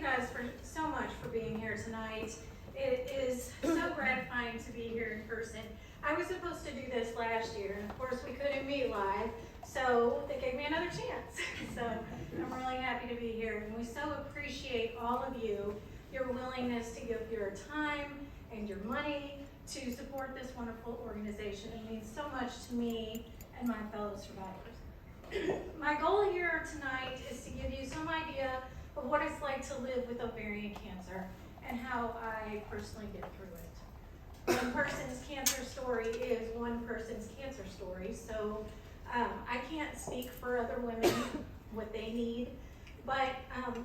guys so much for being here tonight. It is so gratifying to be here in person. I was supposed to do this last year, and of course we couldn't meet live, so they gave me another chance. So I'm really happy to be here, and we so appreciate all of you, your willingness to give your time and your money to support this wonderful organization. It means so much to me and my fellow survivors. My goal here tonight is to give you some idea of what it's like to live with ovarian cancer and how I personally get through it. One person's cancer story is one person's cancer story, so I can't speak for other women, what they need, but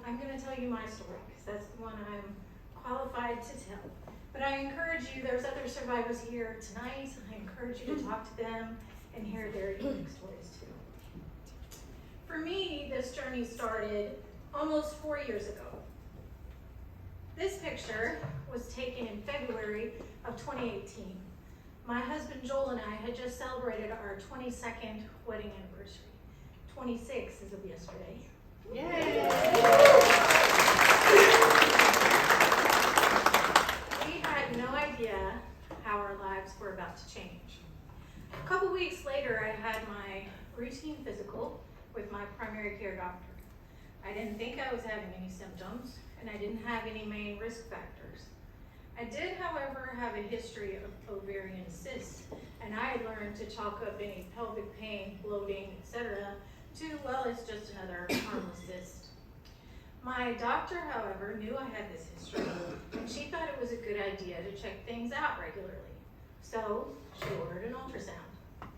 I'm going to tell you my story because that's the one I'm qualified to tell. But I encourage you, there's other survivors here tonight, I encourage you to talk to them and hear their unique stories too. For me, this journey started almost 4 years ago. This picture was taken in February of 2018. My husband Joel and I had just celebrated our 22nd wedding anniversary. 26 as of yesterday. Yay! We had no idea how our lives were about to change. A couple weeks later, I had my routine physical with my primary care doctor. I didn't think I was having any symptoms, and I didn't have any main risk factors. I did, however, have a history of ovarian cysts, and I had learned to chalk up any pelvic pain, bloating, etc. to, well, it's just another harmless cyst. My doctor, however, knew I had this history, and she thought it was a good idea to check things out regularly. So she ordered an ultrasound.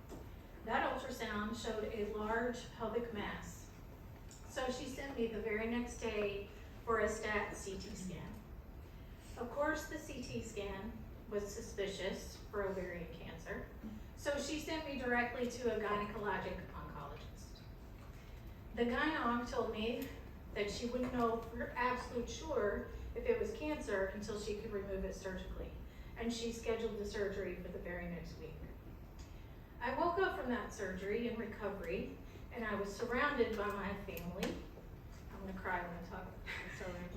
That ultrasound showed a large pelvic mass. So she sent me the very next day for a stat CT scan. Of course, the CT scan was suspicious for ovarian cancer, so she sent me directly to a gynecologic oncologist. The gynecologist told me that she wouldn't know for absolute sure if it was cancer until she could remove it surgically, and she scheduled the surgery for the very next week. I woke up from that surgery in recovery, and I was surrounded by my family. I'm gonna cry when I talk.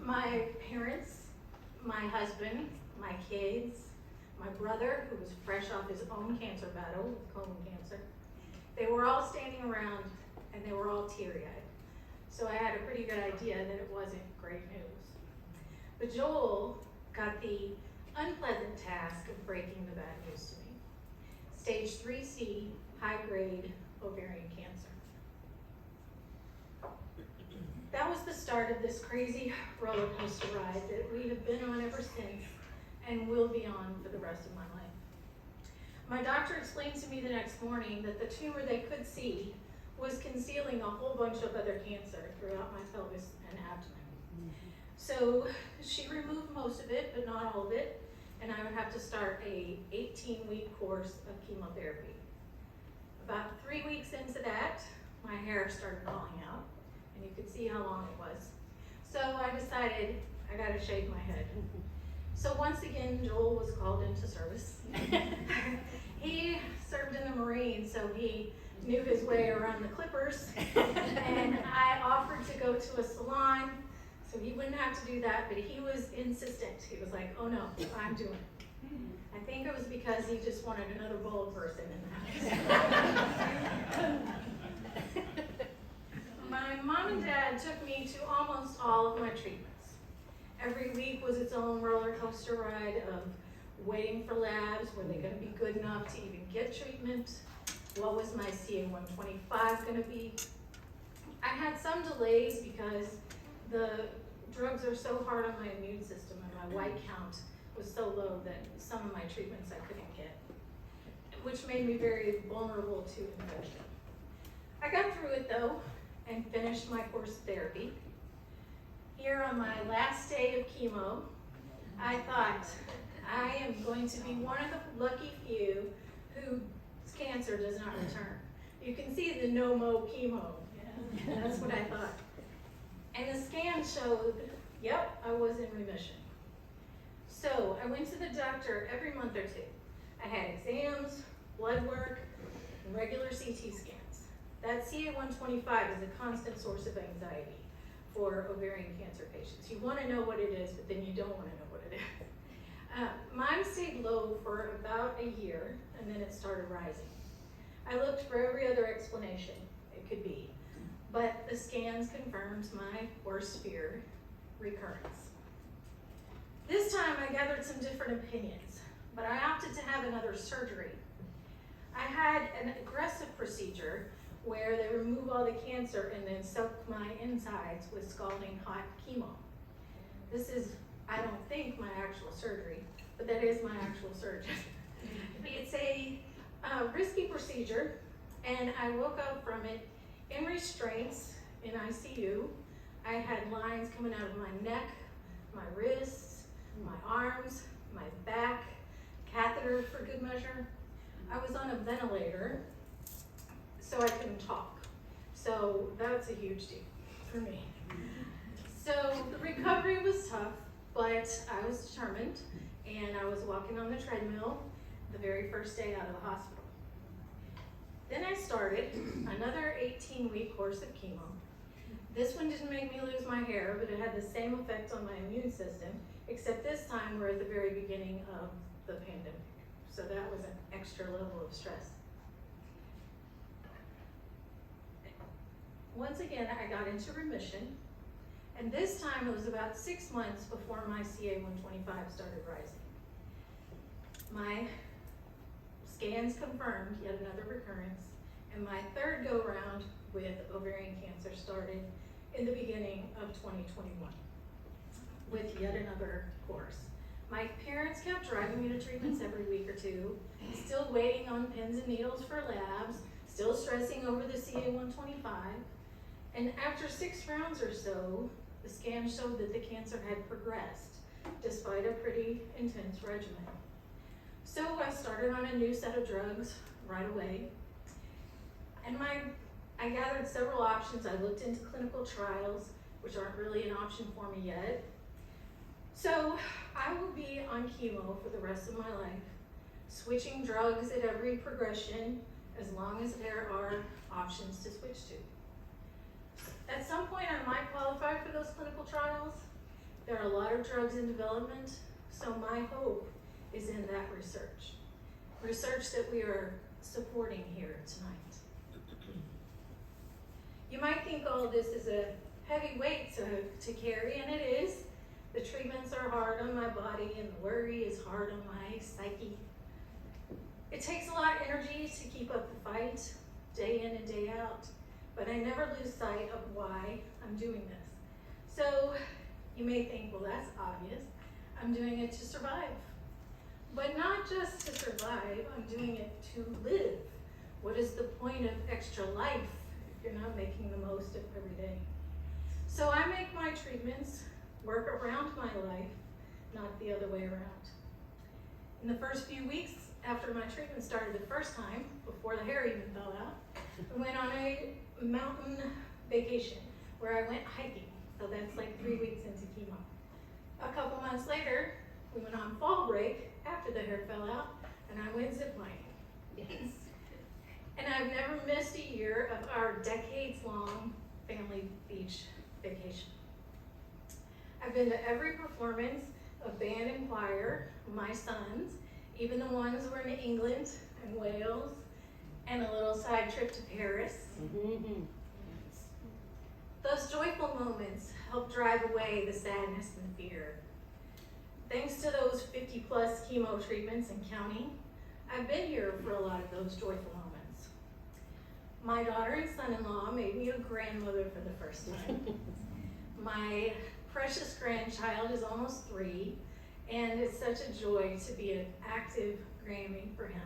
My parents, my husband, my kids, my brother, who was fresh off his own cancer battle with colon cancer. They were all standing around, and they were all teary-eyed. So I had a pretty good idea that it wasn't great news. But Joel got the unpleasant task of breaking the bad news to me. Stage 3C, high-grade ovarian cancer. That was the start of this crazy roller coaster ride that we have been on ever since and will be on for the rest of my life. My doctor explained to me the next morning that the tumor they could see was concealing a whole bunch of other cancer throughout my pelvis and abdomen. So she removed most of it, but not all of it, and I would have to start a 18-week course of chemotherapy. About 3 weeks into that, my hair started falling out, and you could see how long it was. So I decided I gotta shave my head. So once again, Joel was called into service. He served in the Marines, so he knew his way around the clippers. And I offered to go to a salon, so he wouldn't have to do that, but he was insistent. He was like, oh no, I'm doing it. I think it was because he just wanted another bold person in the house. My mom and dad took me to almost all of my treatments. Every week was its own roller coaster ride of waiting for labs. Were they going to be good enough to even get treatment? What was my CA-125 going to be? I had some delays because the drugs are so hard on my immune system, and my white count was so low that some of my treatments I couldn't get, which made me very vulnerable to infection. I got through it though, and finished my course of therapy. Here on my last day of chemo, I thought, I am going to be one of the lucky few whose cancer does not return. You can see the no-mo chemo. Yeah. That's what I thought. And the scan showed, yep, I was in remission. So I went to the doctor every month or two. I had exams, blood work, and regular CT scans. That CA-125 is a constant source of anxiety. for ovarian cancer patients. You want to know what it is, but then you don't want to know what it is. Mine stayed low for about a year, and then it started rising. I looked for every other explanation it could be, but the scans confirmed my worst fear, recurrence. This time I gathered some different opinions, but I opted to have another surgery. I had an aggressive procedure where they remove all the cancer and then soak my insides with scalding hot chemo. This is, I don't think, my actual surgery, but that is my actual surgeon. It's a risky procedure, and I woke up from it in restraints in ICU. I had lines coming out of my neck, my wrists, my arms, my back, catheter for good measure. I was on a ventilator, so I couldn't talk. So that's a huge deal for me. So the recovery was tough, but I was determined, and I was walking on the treadmill the very first day out of the hospital. Then I started another 18-week course of chemo. This one didn't make me lose my hair, but it had the same effect on my immune system, except this time we're at the very beginning of the pandemic. So that was an extra level of stress. Once again, I got into remission, and this time it was about 6 months before my CA-125 started rising. My scans confirmed yet another recurrence, and my third go-round with ovarian cancer started in the beginning of 2021 with yet another course. My parents kept driving me to treatments every week or two, still waiting on pins and needles for labs, still stressing over the CA-125, and after 6 rounds or so, the scan showed that the cancer had progressed despite a pretty intense regimen. So I started on a new set of drugs right away, and I gathered several options. I looked into clinical trials, which aren't really an option for me yet. So I will be on chemo for the rest of my life, switching drugs at every progression as long as there are options to switch to. At some point I might qualify for those clinical trials. There are a lot of drugs in development, so my hope is in that research that we are supporting here tonight. You might think all this is a heavy weight to carry, and it is. The treatments are hard on my body, and the worry is hard on my psyche. It takes a lot of energy to keep up the fight, day in and day out, but I never lose sight of why I'm doing this. So you may think, well, that's obvious. I'm doing it to survive. But not just to survive, I'm doing it to live. What is the point of extra life if you're not making the most of every day? So I make my treatments work around my life, not the other way around. In the first few weeks after my treatment started the first time, before the hair even fell out, I went on a mountain vacation where I went hiking. So that's like 3 weeks into chemo. A couple months later, we went on fall break after the hair fell out, and I went ziplining. Yes. And I've never missed a year of our decades-long family beach vacation. I've been to every performance of band and choir, my sons, even the ones who were in England and Wales, and a little side trip to Paris. Mm-hmm. Those joyful moments help drive away the sadness and fear. Thanks to those 50 plus chemo treatments and counting, I've been here for a lot of those joyful moments. My daughter and son-in-law made me a grandmother for the first time. My precious grandchild is almost 3, and it's such a joy to be an active Grammy for him.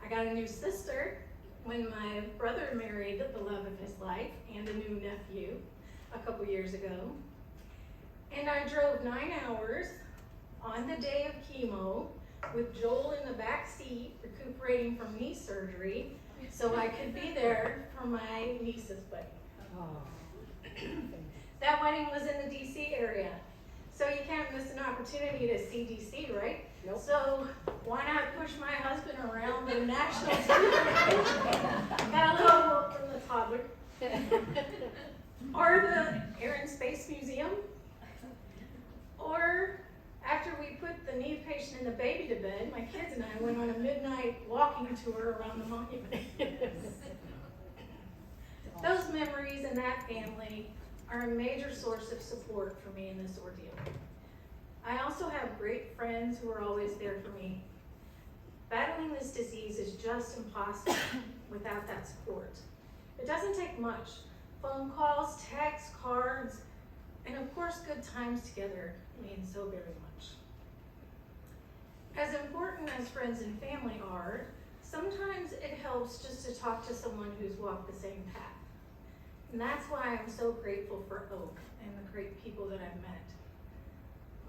I got a new sister when my brother married the love of his life, and a new nephew a couple years ago. And I drove 9 hours on the day of chemo with Joel in the back seat recuperating from knee surgery so I could be there for my niece's wedding. Oh. That wedding was in the DC area, so you can't miss an opportunity to see DC, right? Nope. So why not push my husband around the national TV? Got a little help from the toddler. or the Air and Space Museum, or after we put the knee patient and the baby to bed, my kids and I went on a midnight walking tour around the monument. Those memories and that family are a major source of support for me in this ordeal. I also have great friends who are always there for me. Battling this disease is just impossible without that support. It doesn't take much. Phone calls, texts, cards, and of course good times together mean so very much. As important as friends and family are, sometimes it helps just to talk to someone who's walked the same path. And that's why I'm so grateful for Oak and the great people that I've met.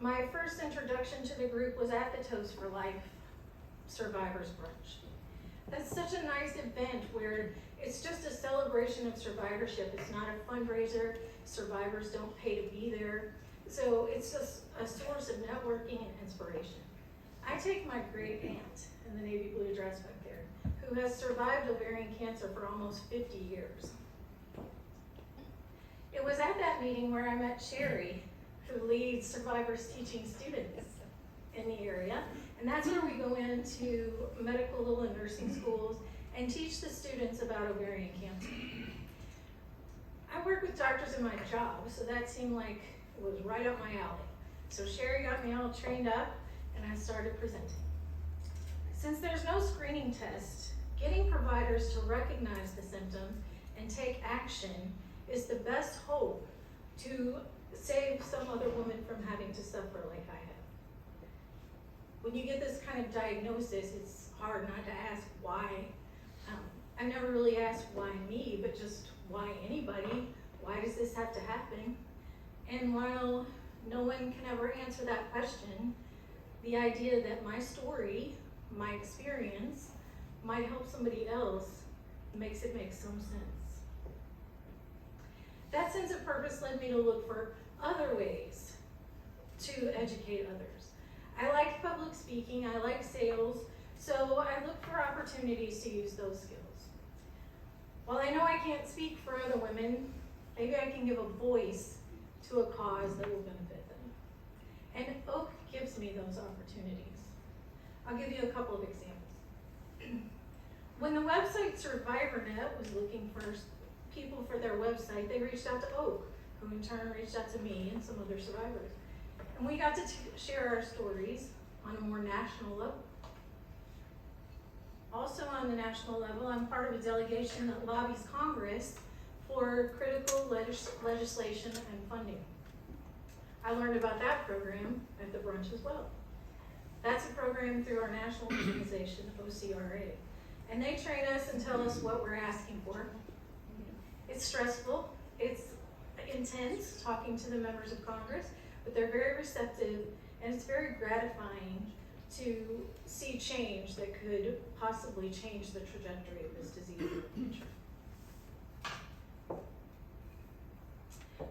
My first introduction to the group was at the Toast for Life Survivors Brunch. That's such a nice event where it's just a celebration of survivorship. It's not a fundraiser. Survivors don't pay to be there. So it's just a source of networking and inspiration. I take my great aunt in the navy blue dress back there, who has survived ovarian cancer for almost 50 years. It was at that meeting where I met Sherry, who leads survivors teaching students in the area. And that's where we go into medical and nursing schools and teach the students about ovarian cancer. I work with doctors in my job, so that seemed like it was right up my alley. So Sherry got me all trained up and I started presenting. Since there's no screening test, getting providers to recognize the symptoms and take action is the best hope to save some other woman from having to suffer like I have. When you get this kind of diagnosis, it's hard not to ask why. I never really asked why me, but just why anybody? Why does this have to happen? And while no one can ever answer that question, the idea that my story, my experience, might help somebody else makes it make some sense. That sense of purpose led me to look for other ways to educate others. I liked public speaking, I liked sales, so I looked for opportunities to use those skills. While I know I can't speak for other women, maybe I can give a voice to a cause that will benefit them. And Oak gives me those opportunities. I'll give you a couple of examples. When the website SurvivorNet was looking for people for their website, they reached out to Oak, who in turn reached out to me and some other survivors. And we got to share our stories on a more national level. Also on the national level, I'm part of a delegation that lobbies Congress for critical legislation and funding. I learned about that program at the brunch as well. That's a program through our national organization, OCRA. And they train us and tell us what we're asking for. It's stressful, it's intense talking to the members of Congress, but they're very receptive, and it's very gratifying to see change that could possibly change the trajectory of this disease in the future.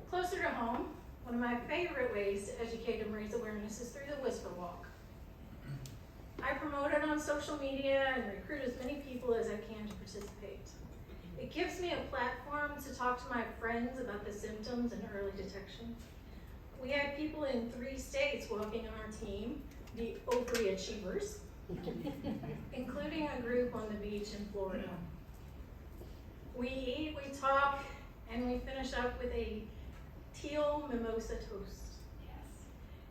Closer to home, one of my favorite ways to educate and raise awareness is through the Whisper Walk. I promote it on social media and recruit as many people as I can to participate. It gives me a platform to talk to my friends about the symptoms and early detection. We had people in 3 states walking on our team, the Ovary Achievers, including a group on the beach in Florida. We eat, we talk, and we finish up with a teal mimosa toast.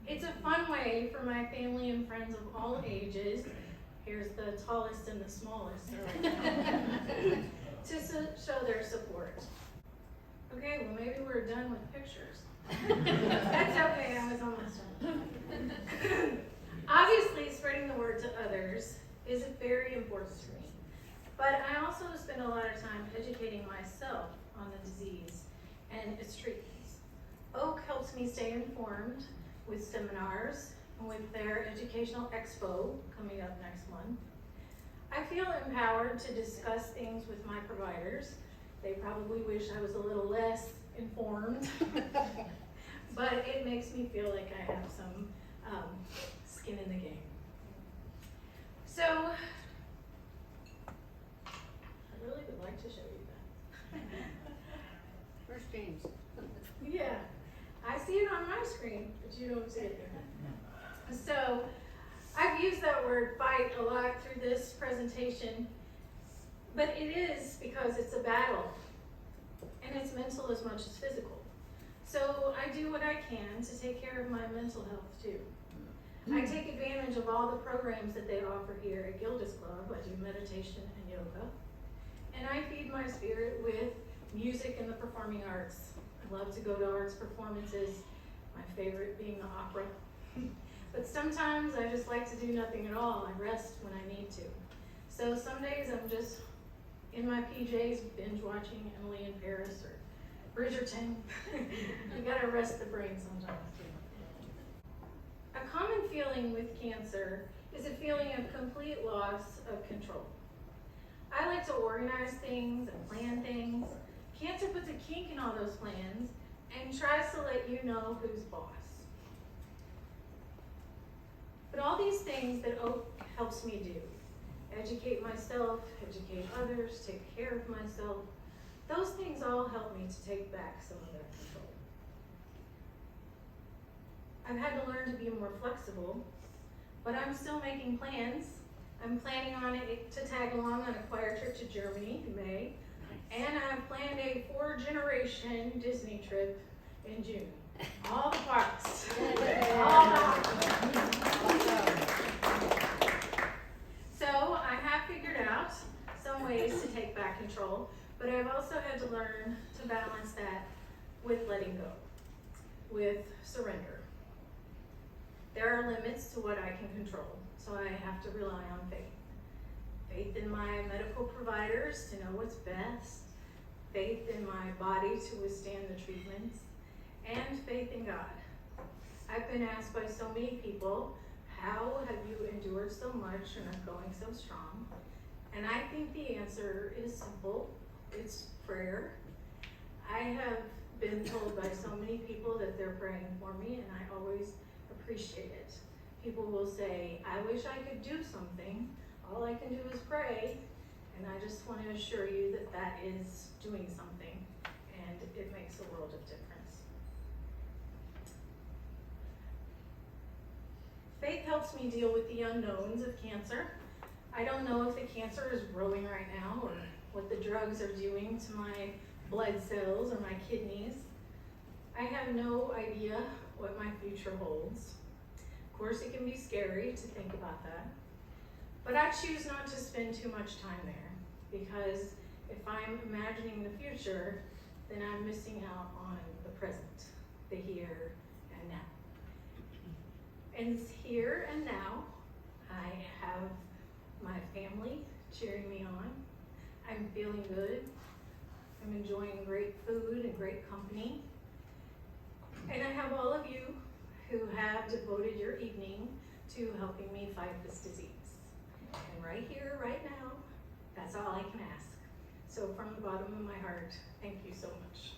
It's a fun way for my family and friends of all ages, here's the tallest and the smallest, to show their support. Okay, well maybe we're done with pictures. That's okay, I was almost done. Obviously, spreading the word to others is very important to me, but I also spend a lot of time educating myself on the disease and its treatments. Oak helps me stay informed with seminars and with their educational expo coming up next month. I feel empowered to discuss things with my providers. They probably wish I was a little less informed, but it makes me feel like I have some skin in the game. So, I really would like to show you that. Where's James? Yeah, I see it on my screen, but you don't see it there. So, I've used that word fight a lot through this presentation, but it is because it's a battle, and it's mental as much as physical. So I do what I can to take care of my mental health too. I take advantage of all the programs that they offer here at Gilda's Club. I do meditation and yoga, and I feed my spirit with music and the performing arts. I love to go to arts performances, my favorite being the opera. But sometimes I just like to do nothing at all. I rest when I need to. So some days I'm just in my PJs binge watching Emily in Paris or Bridgerton. You gotta rest the brain sometimes too. A common feeling with cancer is a feeling of complete loss of control. I like to organize things and plan things. Cancer puts a kink in all those plans and tries to let you know who's boss. But all these things that Oak helps me do, educate myself, educate others, take care of myself, those things all help me to take back some of that control. I've had to learn to be more flexible, but I'm still making plans. I'm planning on it to tag along on a choir trip to Germany in May, and I've planned a 4-generation Disney trip in June. All the parks. All the So I have figured out some ways to take back control, but I've also had to learn to balance that with letting go, with surrender. There are limits to what I can control, so I have to rely on faith. Faith in my medical providers to know what's best, faith in my body to withstand the treatments, and faith in God. I've been asked by so many people, how have you endured so much and are going so strong? And I think the answer is simple. It's prayer. I have been told by so many people that they're praying for me, and I always appreciate it. People will say, I wish I could do something. All I can do is pray. And I just want to assure you that that is doing something, and it makes a world of difference. Faith helps me deal with the unknowns of cancer. I don't know if the cancer is growing right now or what the drugs are doing to my blood cells or my kidneys. I have no idea what my future holds. Of course, it can be scary to think about that. But I choose not to spend too much time there, because if I'm imagining the future, then I'm missing out on the present, the here and now. And here and now, I have my family cheering me on. I'm feeling good. I'm enjoying great food and great company. And I have all of you who have devoted your evening to helping me fight this disease. And right here, right now, that's all I can ask. So from the bottom of my heart, thank you so much.